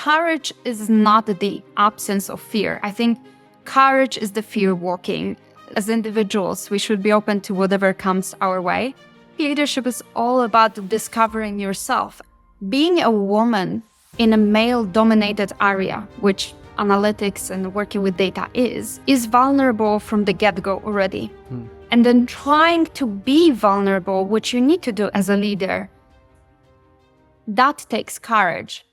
courage is not the absence of fear. I think courage is the fear walking. As individuals, we should be open to whatever comes our way. Leadership is all about discovering yourself. Being a woman in a male-dominated area, which analytics and working with data is vulnerable from the get-go already. And then trying to be vulnerable, which you need to do as a leader, that takes courage.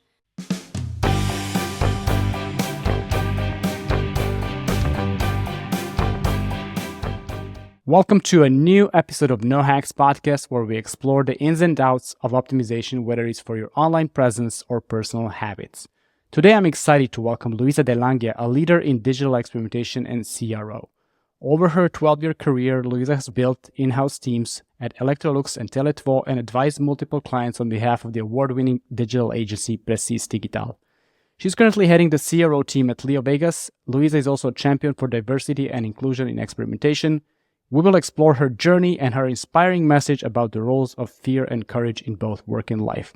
Welcome to a new episode of No Hacks Podcast, where we explore the ins and outs of optimization, whether it's for your online presence or personal habits. Today, I'm excited to welcome Luiza de Lange, a leader in digital experimentation and CRO. Over her 12-year career, Luiza has built in-house teams at Electrolux and Tele2 and advised multiple clients on behalf of the award-winning digital agency PrecisDigital. She's currently heading the CRO team at LeoVegas. Luiza is also a champion for diversity and inclusion in experimentation. We will explore her journey and her inspiring message about the roles of fear and courage in both work and life.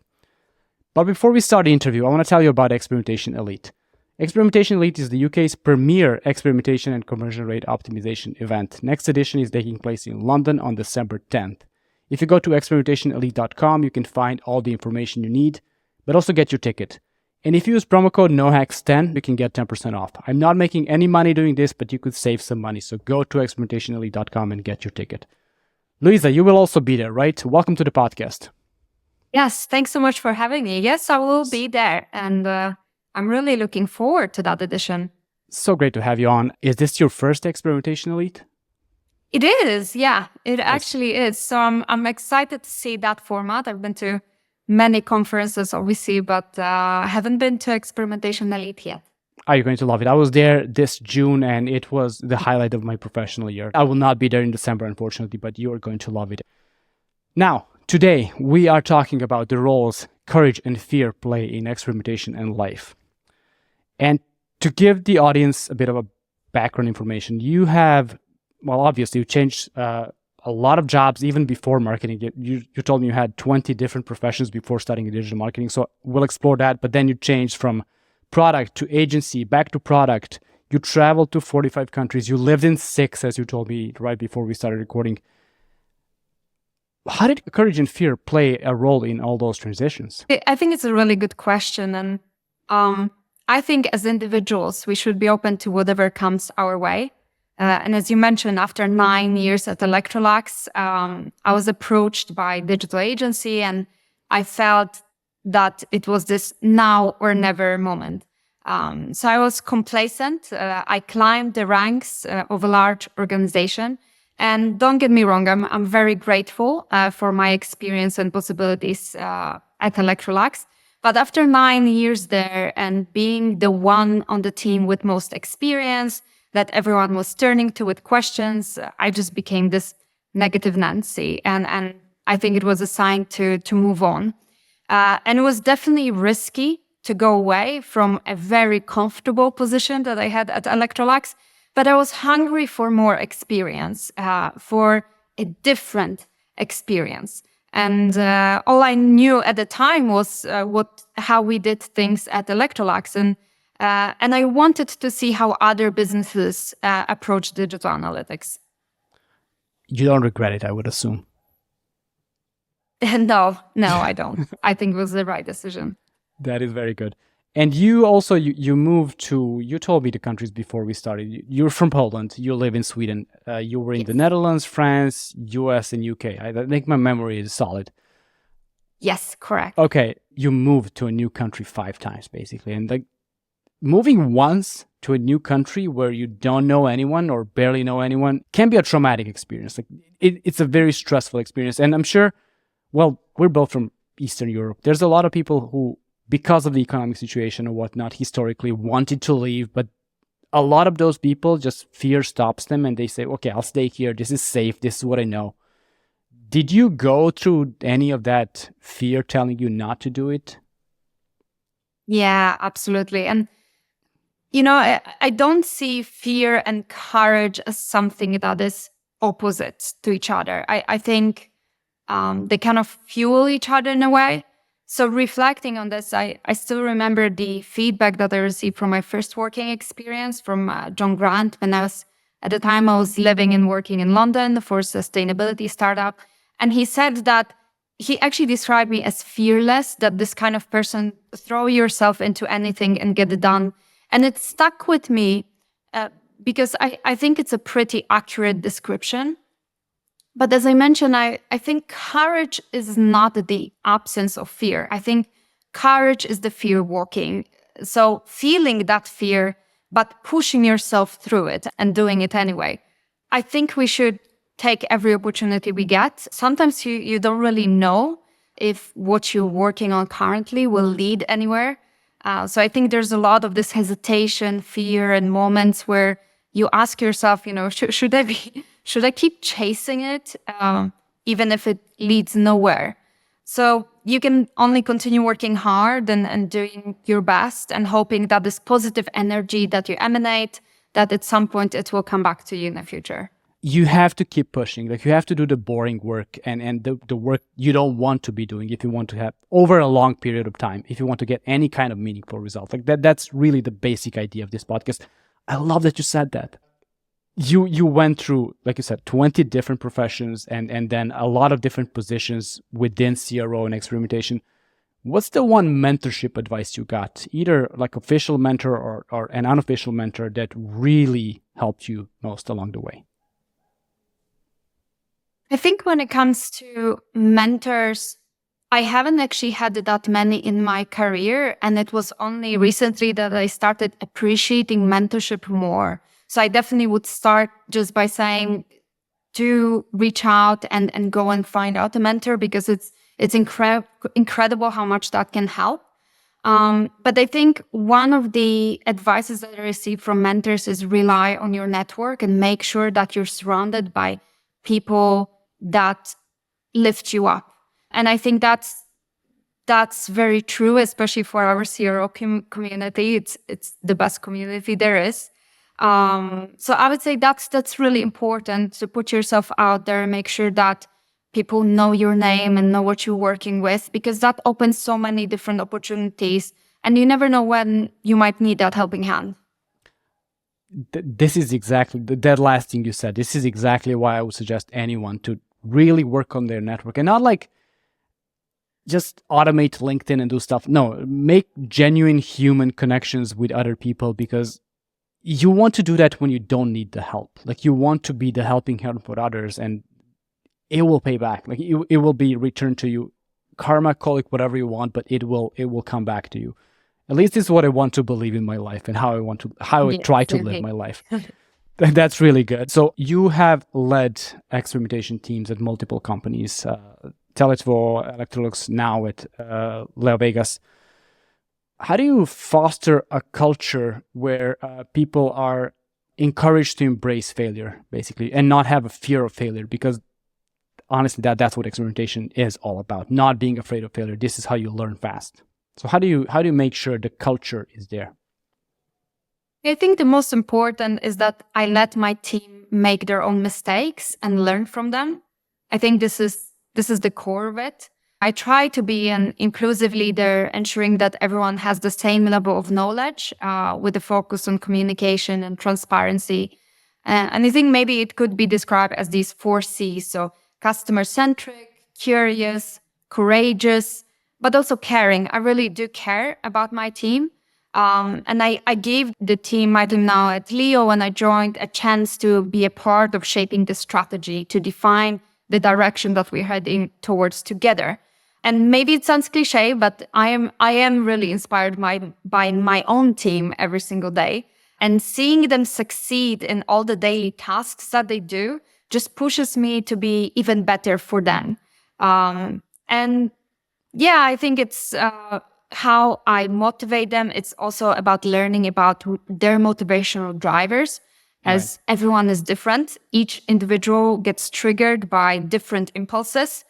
But before we start the interview, I want to tell you about Experimentation Elite. Experimentation Elite is the UK's premier experimentation and conversion rate optimization event. Next edition is taking place in London on December 10th. If you go to experimentationelite.com, you can find all the information you need, but also get your ticket. And if you use promo code NOHACKS10, you can get 10% off. I'm not making any money doing this, but you could save some money. So go to experimentationelite.com and get your ticket. Luiza, you will also be there, right? Welcome to the podcast. Yes, thanks so much for having me. Yes, I will be there. And I'm really looking forward to that edition. So great to have you on. Is this your first Experimentation Elite? It is, yeah. It actually is. So I'm excited to see that format. I've been to many conferences, obviously, but I haven't been to Experimentation Elite yet. Are you going to love it? I was there this June, and it was the highlight of my professional year. I will not be there in December, unfortunately, but you are going to love it. Now, today, we are talking about the roles courage and fear play in experimentation and life. And to give the audience a bit of a background information, you have, well, obviously, you changed a lot of jobs even before marketing. You told me you had 20 different professions before starting digital marketing. So we'll explore that. But then you changed from product to agency, back to product. You traveled to 45 countries. You lived in 6, as you told me right before we started recording. How did courage and fear play a role in all those transitions? I think it's a really good question. And I think as individuals, we should be open to whatever comes our way. And as you mentioned, after 9 years at Electrolux, I was approached by a digital agency, and I felt that it was this now or never moment. So I was complacent. I climbed the ranks of a large organization. And don't get me wrong, I'm very grateful for my experience and possibilities at Electrolux. But after 9 years there and being the one on the team with most experience, that everyone was turning to with questions, I just became this negative Nancy. And I think it was a sign to move on. And it was definitely risky to go away from a very comfortable position that I had at Electrolux. But I was hungry for more experience, for a different experience. And all I knew at the time was how we did things at Electrolux. And I wanted to see how other businesses approach digital analytics. You don't regret it, I would assume. No, I don't. I think it was the right decision. That is very good. And you also, you moved to, you told me the countries before we started. You're from Poland. You live in Sweden. You were in the Netherlands, France, US, and UK. I think my memory is solid. Yes, correct. Okay, you moved to a new country 5 times, basically. And like, moving once to a new country where you don't know anyone or barely know anyone can be a traumatic experience. Like it's a very stressful experience. And I'm sure, well, we're both from Eastern Europe. There's a lot of people who, because of the economic situation or whatnot, historically wanted to leave. But a lot of those people, just fear stops them and they say, okay, I'll stay here. This is safe. This is what I know. Did you go through any of that fear telling you not to do it? Yeah, absolutely. And you know, I don't see fear and courage as something that is opposite to each other. I think they kind of fuel each other in a way. So reflecting on this, I still remember the feedback that I received from my first working experience from John Grant when at the time I was living and working in London for a sustainability startup. And he said that he actually described me as fearless, that this kind of person, throw yourself into anything and get it done. And it stuck with me because I think it's a pretty accurate description. But as I mentioned, I think courage is not the absence of fear. I think courage is the fear walking. So feeling that fear, but pushing yourself through it and doing it anyway. I think we should take every opportunity we get. Sometimes you don't really know if what you're working on currently will lead anywhere. So I think there's a lot of this hesitation, fear, and moments where you ask yourself, should I keep chasing it, even if it leads nowhere? So you can only continue working hard and doing your best and hoping that this positive energy that you emanate, that at some point it will come back to you in the future. You have to keep pushing. Like, you have to do the boring work and the work you don't want to be doing if you want to have over a long period of time, if you want to get any kind of meaningful result. Like that's really the basic idea of this podcast. I love that you said that. You went through, like you said, 20 different professions and then a lot of different positions within CRO and experimentation. What's the one mentorship advice you got, either like official mentor or an unofficial mentor, that really helped you most along the way? I think when it comes to mentors, I haven't actually had that many in my career. And it was only recently that I started appreciating mentorship more. So I definitely would start just by saying to reach out and go and find out a mentor, because it's incredible how much that can help. But I think one of the advices that I received from mentors is rely on your network and make sure that you're surrounded by people that lift you up. And I think that's very true, especially for our CRO community. It's the best community there is. So I would say that's really important, to put yourself out there and make sure that people know your name and know what you're working with, because that opens so many different opportunities and you never know when you might need that helping hand. This is exactly that last thing you said. This is exactly why I would suggest anyone to really work on their network and not like just automate LinkedIn and do stuff. No, make genuine human connections with other people, because you want to do that when you don't need the help. Like, you want to be the helping hand for others, and it will pay back. Like, it will be returned to you. Karma, call it whatever you want, but it will come back to you. At least this is what I want to believe in my life and how I try to live my life. That's really good. So you have led experimentation teams at multiple companies, Tele2, Electrolux, now at LeoVegas. How do you foster a culture where people are encouraged to embrace failure, basically, and not have a fear of failure? Because honestly, that's what experimentation is all about, not being afraid of failure. This is how you learn fast. So how do you make sure the culture is there? I think the most important is that I let my team make their own mistakes and learn from them. I think this is the core of it. I try to be an inclusive leader, ensuring that everyone has the same level of knowledge, with a focus on communication and transparency. And I think maybe it could be described as these 4 C's. So customer-centric, curious, courageous, but also caring. I really do care about my team. And I gave the team, my team now at Leo, when I joined, a chance to be a part of shaping the strategy, to define the direction that we're heading towards together. And maybe it sounds cliche, but I am really inspired by my own team every single day. And seeing them succeed in all the daily tasks that they do just pushes me to be even better for them. And yeah, I think it's how I motivate them. It's also about learning about their motivational drivers, as everyone is different. Each individual gets triggered by different impulses.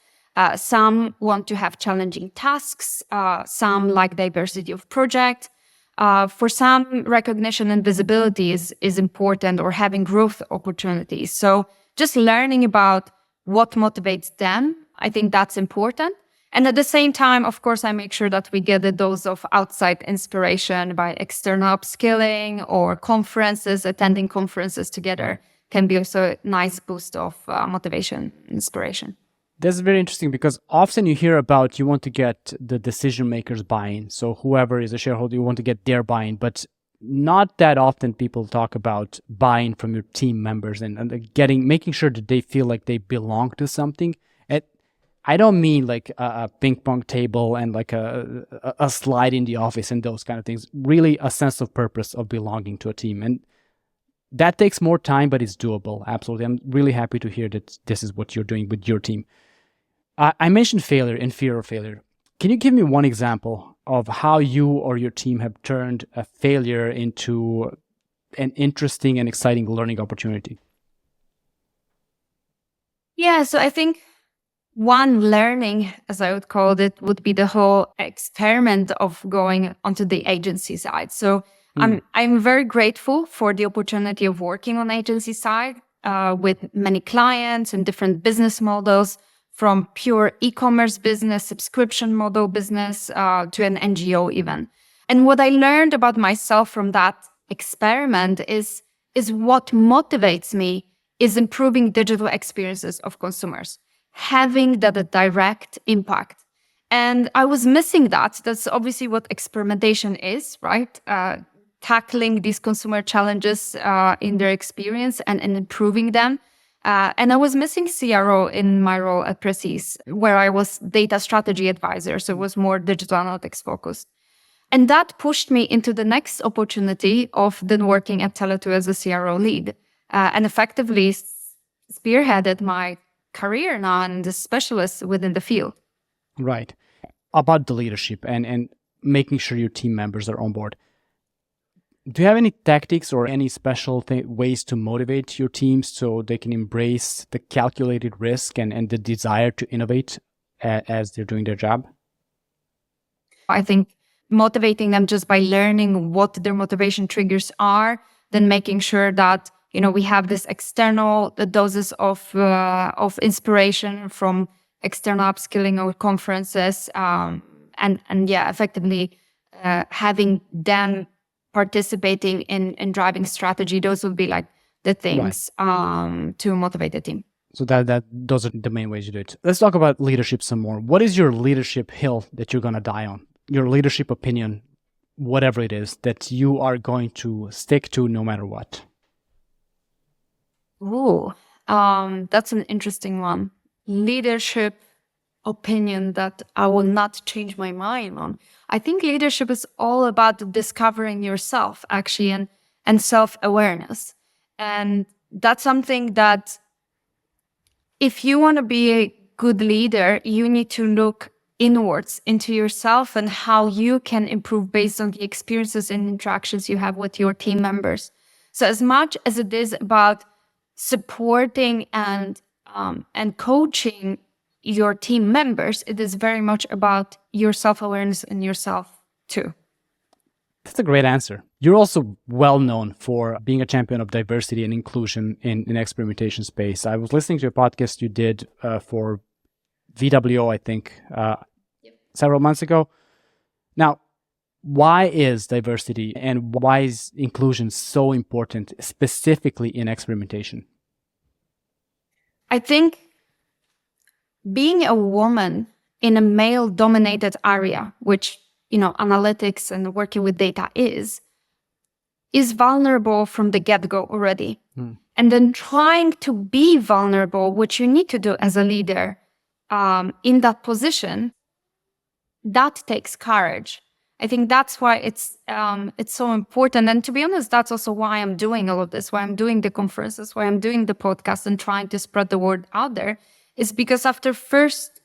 Some want to have challenging tasks. Some like diversity of project. For some, recognition and visibility is important, or having growth opportunities. So just learning about what motivates them, I think that's important. And at the same time, of course, I make sure that we get a dose of outside inspiration by external upskilling or conferences. Attending conferences together can be also a nice boost of motivation, inspiration. That's very interesting because often you hear about you want to get the decision makers buy-in. So whoever is a shareholder, you want to get their buy-in, but not that often people talk about buy-in from your team members and making sure that they feel like they belong to something. I don't mean like a ping pong table and like a slide in the office and those kind of things. Really a sense of purpose of belonging to a team. And that takes more time, but it's doable. Absolutely. I'm really happy to hear that this is what you're doing with your team. I mentioned failure and fear of failure. Can you give me one example of how you or your team have turned a failure into an interesting and exciting learning opportunity? Yeah, so I think one learning, as I would call it, would be the whole experiment of going onto the agency side. So I'm very grateful for the opportunity of working on agency side with many clients and different business models, from pure e-commerce business, subscription model business to an NGO even. And what I learned about myself from that experiment is what motivates me is improving digital experiences of consumers, having that direct impact. And I was missing that. That's obviously what experimentation is, right? Tackling these consumer challenges in their experience and improving them. And I was missing CRO in my role at Precis, where I was data strategy advisor. So it was more digital analytics focused. And that pushed me into the next opportunity of then working at Tele2 as a CRO lead and effectively spearheaded my career now and the specialist within the field. Right. About the leadership and making sure your team members are on board. Do you have any tactics or any special ways to motivate your teams so they can embrace the calculated risk and the desire to innovate as they're doing their job? I think motivating them just by learning what their motivation triggers are, then making sure that we have this external doses of inspiration from external upskilling or conferences, and effectively having them participating in driving strategy. Those would be like the things to motivate the team. So those are the main ways you do it. Let's talk about leadership some more. What is your leadership hill that you're going to die on? Your leadership opinion, whatever it is, that you are going to stick to no matter what? Ooh, that's an interesting one. Leadership opinion that I will not change my mind on. I think leadership is all about discovering yourself, actually, and self-awareness. And that's something that if you want to be a good leader, you need to look inwards into yourself and how you can improve based on the experiences and interactions you have with your team members. So as much as it is about supporting and coaching your team members, it is very much about your self-awareness and yourself too. That's a great answer. You're also well known for being a champion of diversity and inclusion in experimentation space. I was listening to a podcast you did for VWO, I think, several months ago. Now, why is diversity and why is inclusion so important, specifically in experimentation? I think being a woman in a male-dominated area, which, analytics and working with data is vulnerable from the get-go already. And then trying to be vulnerable, which you need to do as a leader in that position, that takes courage. I think that's why it's so important. And to be honest, that's also why I'm doing all of this, why I'm doing the conferences, why I'm doing the podcast and trying to spread the word out there, is because after first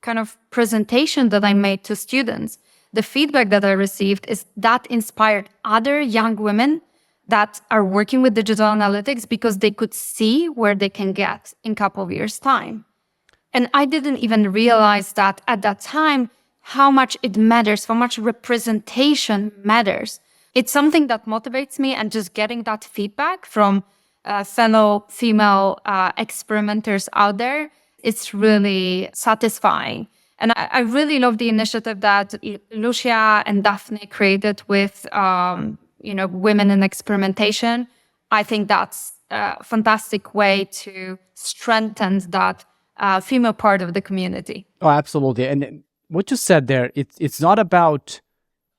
kind of presentation that I made to students, the feedback that I received is that inspired other young women that are working with digital analytics because they could see where they can get in a couple of years' time. And I didn't even realize that at that time, how much it matters, how much representation matters. It's something that motivates me, and just getting that feedback from fellow female experimenters out there, it's really satisfying. And I really love the initiative that Lucia and Daphne created with, women in experimentation. I think that's a fantastic way to strengthen that female part of the community. Oh, absolutely. And what you said there, it's not about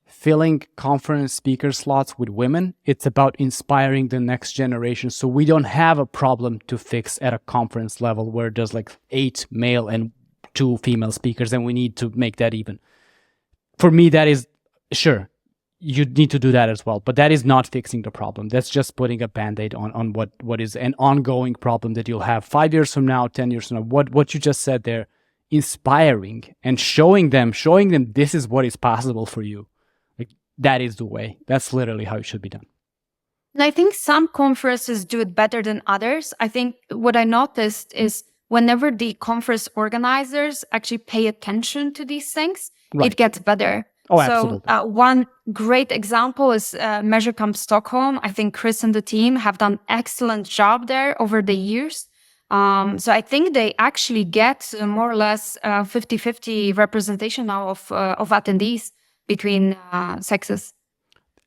filling conference speaker slots with women. It's about inspiring the next generation. So we don't have a problem to fix at a conference level where there's like 8 male and 2 female speakers, and we need to make that even. For me, that is, sure, you need to do that as well, but that is not fixing the problem. That's just putting a Band-Aid on what is an ongoing problem that you'll have 5 years from now, 10 years from now. What you just said there, inspiring and showing them this is what is possible for you. Like, that is the way. That's literally how it should be done. And I think some conferences do it better than others. I think what I noticed is whenever the conference organizers actually pay attention to these things, Right. it gets better. Oh, absolutely. So one great example is Measure Camp Stockholm. I think Chris and the team have done excellent job there over the years. So I think they actually get more or less 50-50 representation now of attendees between sexes.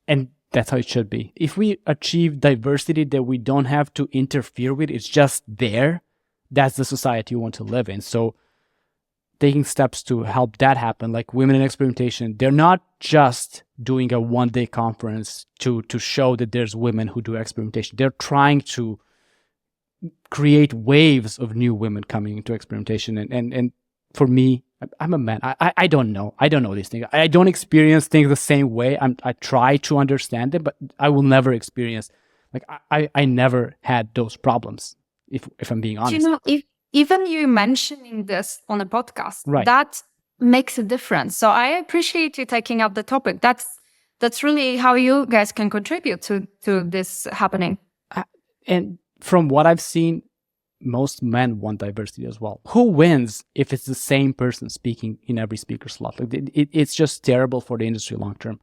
And that's how it should be. If we achieve diversity that we don't have to interfere with, it's just there, that's the society you want to live in. So taking steps to help that happen, like Women in Experimentation, they're not just doing a one-day conference to show that there's women who do experimentation. They're trying to create waves of new women coming into experimentation. And for me, I'm a man. I don't know. I don't know these things. I don't experience things the same way. I try to understand them, but I will never experience, like, I never had those problems, if I'm being honest. Even you mentioning this on a podcast, right, that makes a difference. So I appreciate you taking up the topic. That's really how you guys can contribute to this happening. And from what I've seen, most men want diversity as well. Who wins if it's the same person speaking in every speaker slot? Like, it's just terrible for the industry long term.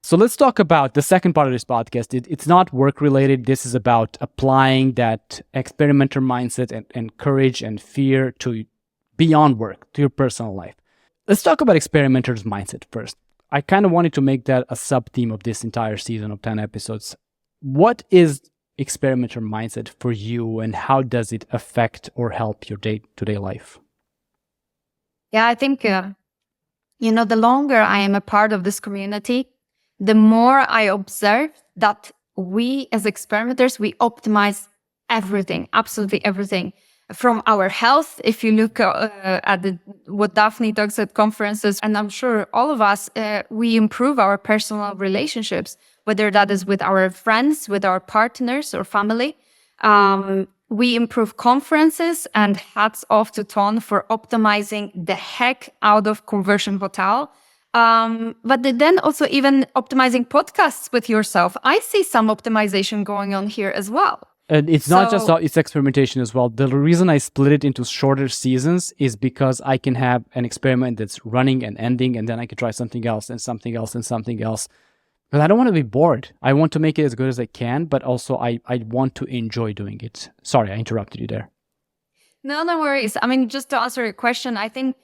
So let's talk about the second part of this podcast. It's not work related. This is about applying that experimenter mindset and courage and fear to beyond work, to your personal life. Let's talk about experimenter's mindset first. I kind of wanted to make that a sub-theme of this entire season of 10 episodes. What is experimenter mindset for you, and how does it affect or help your day-to-day life? Yeah, I think, the longer I am a part of this community, the more I observe that we as experimenters, we optimize everything, absolutely everything. From our health, if you look at what Daphne talks at conferences, and I'm sure all of us, we improve our personal relationships, whether that is with our friends, with our partners or family. We improve conferences, and hats off to Ton for optimizing the heck out of Conversion Hotel. But then also even optimizing podcasts with yourself. I see some optimization going on here as well. And it's not just it's experimentation as well. The reason I split it into shorter seasons is because I can have an experiment that's running and ending, and then I can try something else and something else and something else. But I don't want to be bored. I want to make it as good as I can, but also I want to enjoy doing it. Sorry, I interrupted you there. No worries. I mean, just to answer your question, I think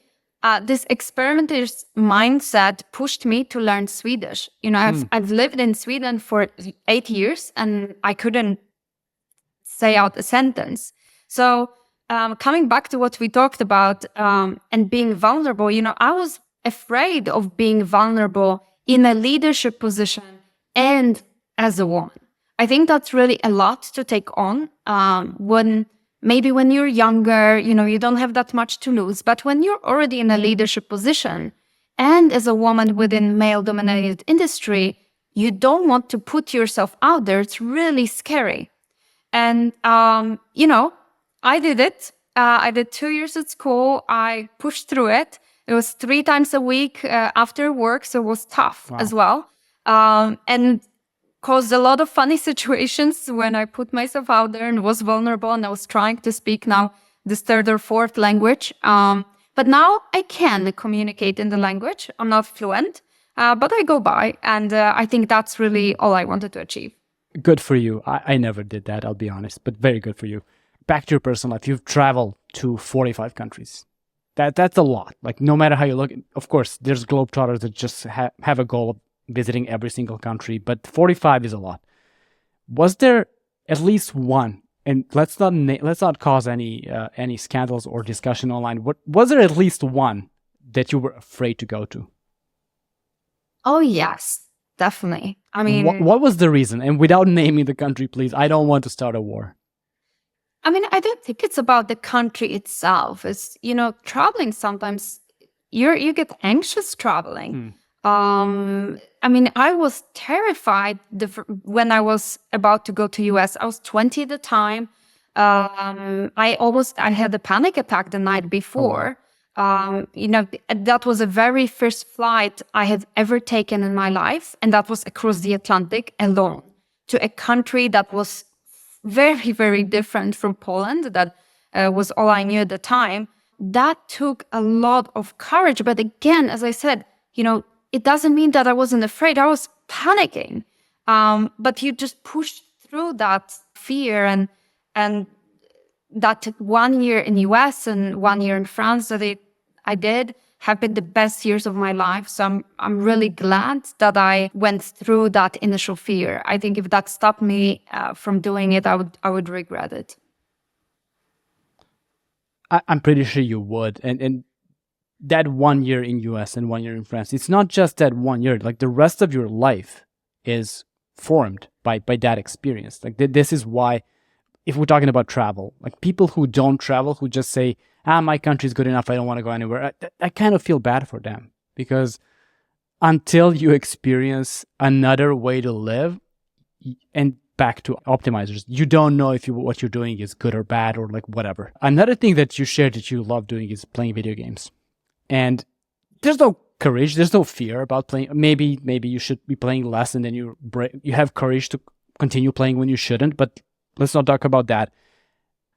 this experimenter's mindset pushed me to learn Swedish. I've lived in Sweden for 8 years, and I couldn't say out a sentence. So coming back to what we talked about and being vulnerable, I was afraid of being vulnerable in a leadership position and as a woman. I think that's really a lot to take on when you're younger, you don't have that much to lose. But when you're already in a leadership position and as a woman within male-dominated industry, you don't want to put yourself out there. It's really scary. And, I did it. I did 2 years at school. I pushed through it. It was 3 times a week after work, so it was tough as well. And caused a lot of funny situations when I put myself out there and was vulnerable, and I was trying to speak now this 3rd or 4th language. But now I can communicate in the language. I'm not fluent, but I go by. And I think that's really all I wanted to achieve. Good for you. I never did that, I'll be honest, but very good for you. Back to your personal life. You've traveled to 45 countries. That's a lot. Like, no matter how you look, of course, there's globetrotters that just have a goal of visiting every single country, but 45 is a lot. Was there at least one? And let's not cause any scandals or discussion online. Was there at least one that you were afraid to go to? Oh, yes, definitely. I mean, What was the reason? And without naming the country, please. I don't want to start a war. I mean, I don't think it's about the country itself. It's, traveling sometimes you get anxious traveling. I mean, I was terrified when I was about to go to US. I was 20 at the time. I had a panic attack the night before. That was the very first flight I had ever taken in my life. And that was across the Atlantic alone to a country that was very, very different from Poland. That was all I knew at the time. That took a lot of courage. But again, as I said, it doesn't mean that I wasn't afraid. I was panicking. But you just pushed through that fear, and that 1 year in US and 1 year in France that I did have been the best years of my life. So I'm really glad that I went through that initial fear. I think if that stopped me from doing it, I would regret it. I'm pretty sure you would. And that 1 year in US and 1 year in France, it's not just that 1 year. Like, the rest of your life is formed by that experience. Like, this is why, if we're talking about travel, like, people who don't travel, who just say, my country's good enough, I don't want to go anywhere, I kind of feel bad for them, because until you experience another way to live, and back to optimizers, you don't know if what you're doing is good or bad or like whatever. Another thing that you shared that you love doing is playing video games. And there's no courage, there's no fear about playing. Maybe you should be playing less, and then you have courage to continue playing when you shouldn't, but let's not talk about that.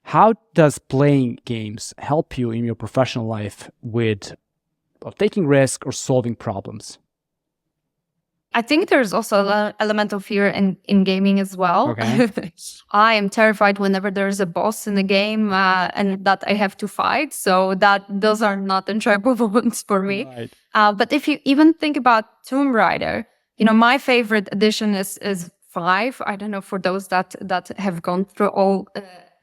How does playing games help you in your professional life with taking risk or solving problems? I think there's also an element of fear in gaming as well. Okay. I am terrified whenever there's a boss in the game and that I have to fight. So those are not enjoyable moments for me. Right. But if you even think about Tomb Raider, my favorite edition is 5. I don't know for those that have gone through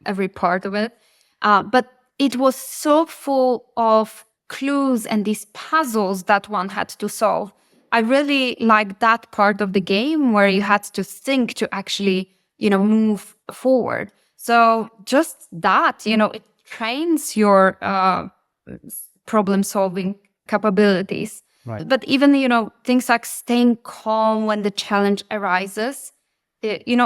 every part of it. But it was so full of clues and these puzzles that one had to solve. I really like that part of the game where you had to think to actually, move forward. So just that, it trains your problem-solving capabilities. Right. But even, things like staying calm when the challenge arises,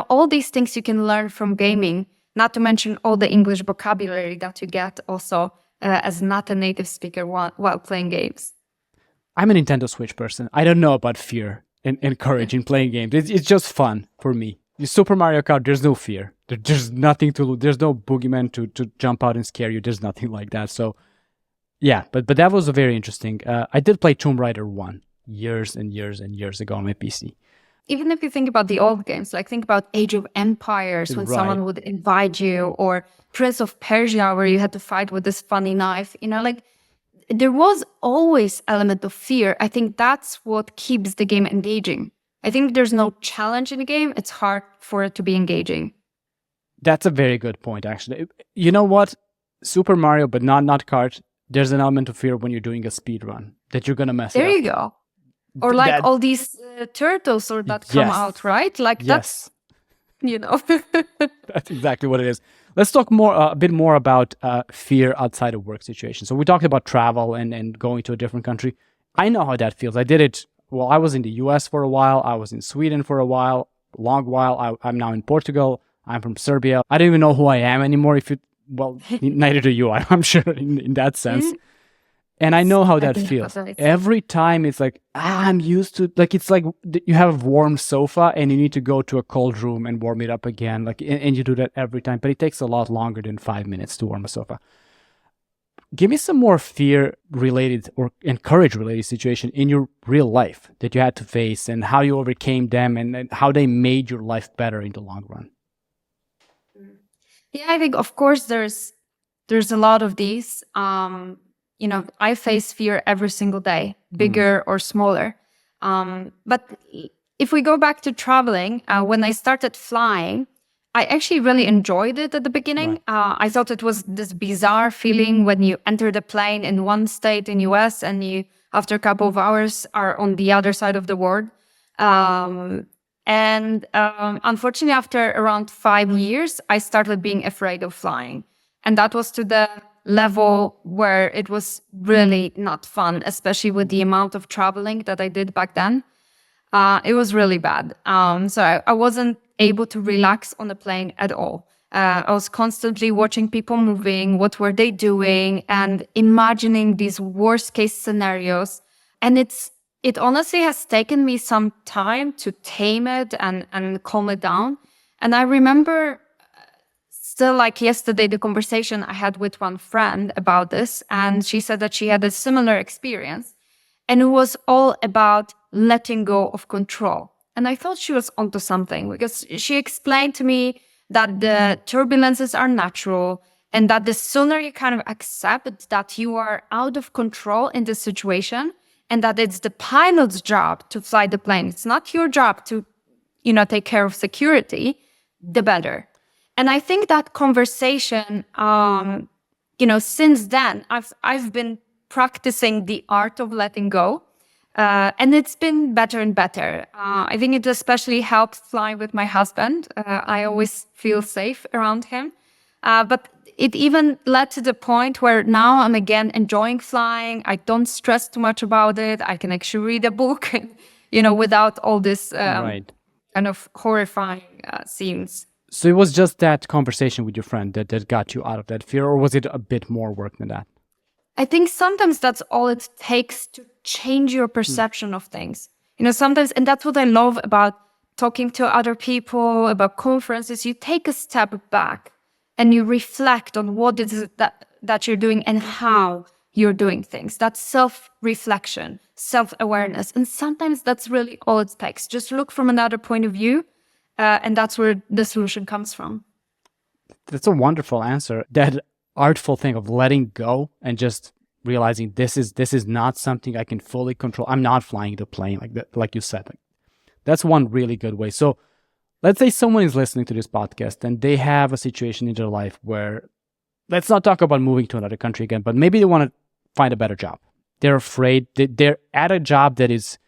all these things you can learn from gaming, not to mention all the English vocabulary that you get also as not a native speaker while playing games. I'm a Nintendo Switch person. I don't know about fear and courage in playing games. It's just fun for me. Super Mario Kart, there's no fear. There's nothing to lose. There's no boogeyman to jump out and scare you. There's nothing like that. So, yeah, but that was very interesting. I did play Tomb Raider 1 years and years and years ago on my PC. Even if you think about the old games, like think about Age of Empires, when someone would invite you, or Prince of Persia, where you had to fight with this funny knife, there was always element of fear. I think that's what keeps the game engaging. I think there's no challenge in the game. It's hard for it to be engaging. That's a very good point, actually. You know what? Super Mario, but not Kart, there's an element of fear when you're doing a speed run that you're going to mess it up. There you go. Or like all these turtles that come out, right? Like that's, That's exactly what it is. Let's talk a bit more about fear outside of work situations. So we talked about travel and going to a different country. I know how that feels. I did it. Well, I was in the US for a while. I was in Sweden for a long while. I'm now in Portugal. I'm from Serbia. I don't even know who I am anymore. Neither do you. I'm sure in that sense. And I know how that feels. Every time it's like, I'm used to, like, it's like you have a warm sofa and you need to go to a cold room and warm it up again. Like, and you do that every time, but it takes a lot longer than 5 minutes to warm a sofa. Give me some more fear-related and courage-related situation in your real life that you had to face, and how you overcame them, and how they made your life better in the long run. Yeah, I think, of course, there's a lot of these. I face fear every single day, bigger or smaller. But if we go back to traveling, when I started flying, I actually really enjoyed it at the beginning. Right. I thought it was this bizarre feeling when you enter the plane in one state in US and you, after a couple of hours, are on the other side of the world. Unfortunately, after around 5 years, I started being afraid of flying. And that was to the level where it was really not fun, especially with the amount of traveling that I did back then. It was really bad. So I wasn't able to relax on the plane at all. I was constantly watching people moving, what were they doing, and imagining these worst case scenarios. And it honestly has taken me some time to tame it and calm it down. And I remember still like yesterday, the conversation I had with one friend about this, and she said that she had a similar experience. And it was all about letting go of control. And I thought she was onto something because she explained to me that the turbulences are natural and that the sooner you kind of accept that you are out of control in this situation and that it's the pilot's job to fly the plane, it's not your job to, take care of security, the better. And I think that conversation, since then, I've been practicing the art of letting go. And it's been better and better. I think it especially helps flying with my husband. I always feel safe around him. But it even led to the point where now I'm again enjoying flying. I don't stress too much about it. I can actually read a book, without all this Right. kind of horrifying scenes. So it was just that conversation with your friend that got you out of that fear, or was it a bit more work than that? I think sometimes that's all it takes to change your perception of things. Sometimes, and that's what I love about talking to other people, about conferences, you take a step back and you reflect on what it is that you're doing and how you're doing things. That's self-reflection, self-awareness. And sometimes that's really all it takes. Just look from another point of view, and that's where the solution comes from. That's a wonderful answer. That artful thing of letting go and just realizing this is not something I can fully control. I'm not flying the plane like that, like you said. That's one really good way. So let's say someone is listening to this podcast and they have a situation in their life where, let's not talk about moving to another country again, but maybe they want to find a better job. They're afraid. They're at a job that is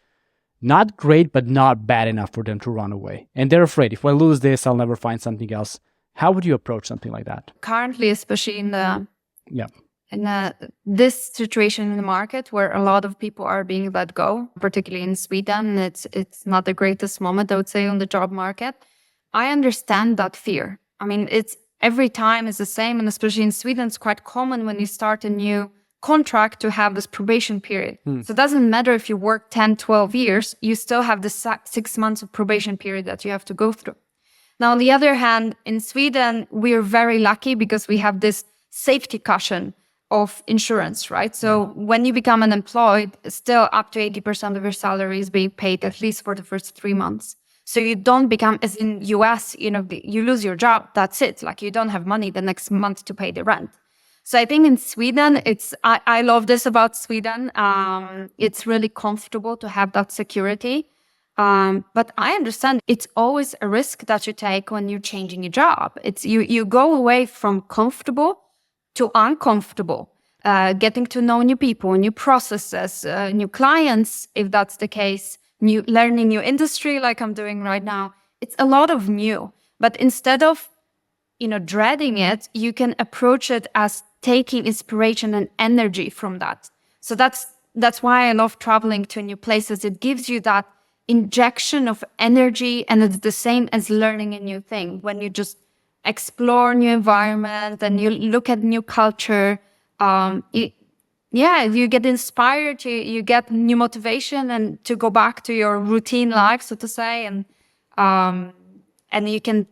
not great, but not bad enough for them to run away. And they're afraid, if I lose this, I'll never find something else. How would you approach something like that? Currently, especially in this situation in the market where a lot of people are being let go, particularly in Sweden, it's not the greatest moment, I would say, on the job market. I understand that fear. I mean, it's every time is the same, and especially in Sweden, it's quite common when you start a new contract to have this probation period. So it doesn't matter if you work 10, 12 years, you still have the 6 months of probation period that you have to go through. Now, on the other hand, in Sweden, we're very lucky because we have this safety cushion of insurance, right? So when you become unemployed, still up to 80% of your salary is being paid at least for the first 3 months. So you don't become, as in US, you lose your job, that's it. Like you don't have money the next month to pay the rent. So I think in Sweden, I love this about Sweden. It's really comfortable to have that security. But I understand it's always a risk that you take when you're changing your job. It's you go away from comfortable to uncomfortable, getting to know new people, new processes, new clients, if that's the case, learning new industry like I'm doing right now. It's a lot of new. But instead of, dreading it, you can approach it as taking inspiration and energy from that. So that's why I love traveling to new places. It gives you that injection of energy, and it's the same as learning a new thing. When you just explore new environment and you look at new culture, you get inspired, you get new motivation and to go back to your routine life, so to say, and you can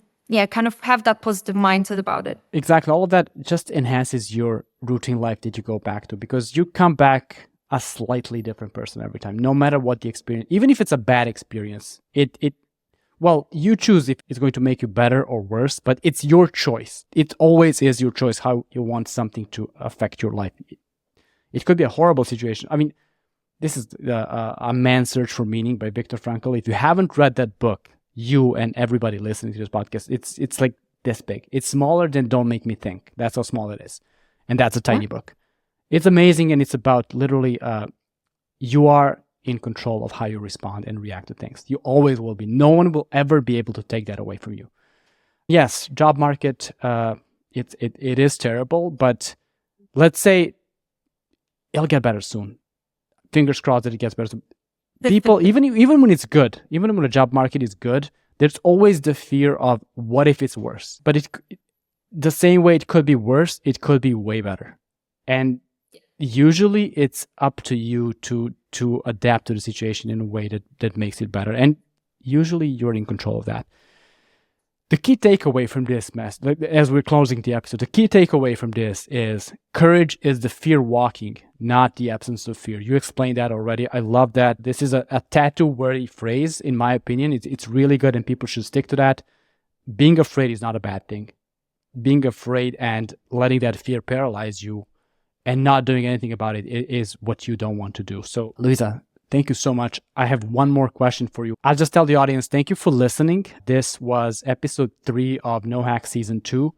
kind of have that positive mindset about it. Exactly. All of that just enhances your routine life that you go back to, because you come back a slightly different person every time, no matter what the experience, even if it's a bad experience, you choose if it's going to make you better or worse, but it's your choice. It always is your choice how you want something to affect your life. It could be a horrible situation. I mean, this is A Man's Search for Meaning by Viktor Frankl. If you haven't read that book, you and everybody listening to this podcast, it's like this big. It's smaller than Don't Make Me Think. That's how small it is. And that's a tiny book. It's amazing, and it's about literally you are in control of how you respond and react to things. You always will be. No one will ever be able to take that away from you. Yes, job market, it is terrible, but let's say it'll get better soon. Fingers crossed that it gets better soon. People, even when it's good, even when the job market is good, there's always the fear of what if it's worse. But the same way it could be worse, it could be way better. And usually it's up to you to adapt to the situation in a way that makes it better. And usually you're in control of that. The key takeaway from this mess, as we're closing the episode, the key takeaway from this is courage is the fear walking, not the absence of fear. You explained that already. I love that. This is a tattoo-worthy phrase, in my opinion. It's really good, and people should stick to that. Being afraid is not a bad thing. Being afraid and letting that fear paralyze you and not doing anything about it is what you don't want to do. So, Luiza, thank you so much. I have one more question for you. I'll just tell the audience, thank you for listening. This was episode 3 of No Hacks Season 2.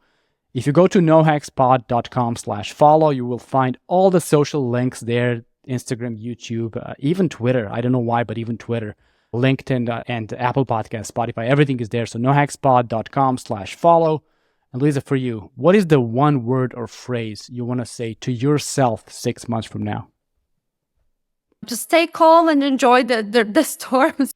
If you go to nohackspod.com/follow, you will find all the social links there, Instagram, YouTube, even Twitter. I don't know why, but even Twitter, LinkedIn, and Apple Podcasts, Spotify, everything is there. So nohackspod.com/follow. And Luiza, for you, what is the one word or phrase you want to say to yourself 6 months from now? Just stay calm and enjoy the storms.